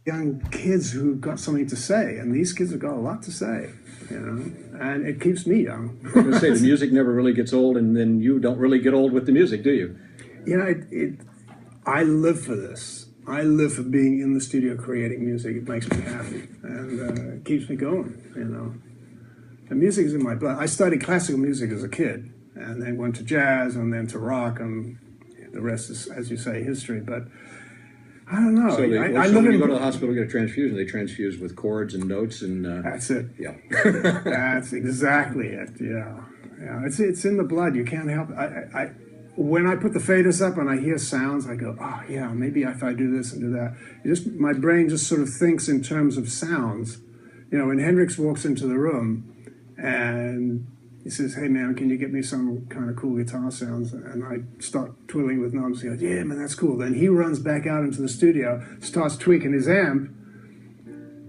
young kids who've got something to say, and these kids have got a lot to say, you know, and it keeps me young. I was going to say, the music never really gets old, and then you don't really get old with the music, do you? You know, I live for this. I live for being in the studio creating music. It makes me happy, and it keeps me going, you know. The music is in my blood. I studied classical music as a kid, and then went to jazz, and then to rock, and the rest is, as you say, history. But I don't know. So, when you go to the hospital to get a transfusion, they transfuse with chords and notes, and that's it. Yeah, that's exactly it. Yeah, yeah. It's in the blood. You can't help it. When I put the faders up and I hear sounds, I go, oh yeah, maybe if I do this and do that. My brain just sort of thinks in terms of sounds. You know, when Hendrix walks into the room and he says, hey man, can you get me some kind of cool guitar sounds? And I start twiddling with knobs. He goes, yeah man, that's cool. Then he runs back out into the studio, starts tweaking his amp,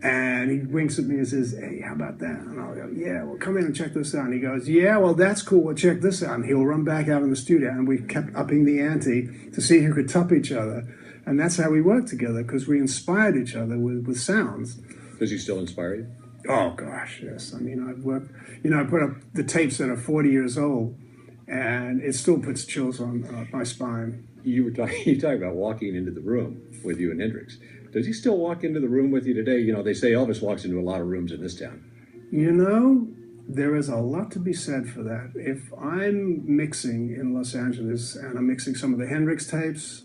and he winks at me and says, hey, how about that? And I'll go, yeah, well, come in and check this out. And he goes, yeah, well, that's cool. Well, check this out. And he'll run back out in the studio. And we kept upping the ante to see who could top each other. And that's how we worked together, because we inspired each other with sounds. Does he still inspire you? Oh, gosh, yes. I mean, I've worked, you know, I put up the tapes that are 40 years old, and it still puts chills on my spine. You talking about walking into the room with you and Hendrix. Does he still walk into the room with you today? You know, they say Elvis walks into a lot of rooms in this town. You know, there is a lot to be said for that. If I'm mixing in Los Angeles and I'm mixing some of the Hendrix tapes,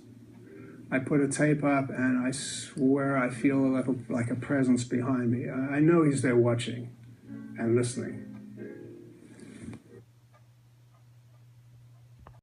I put a tape up and I swear I feel like a presence behind me. I know he's there watching and listening.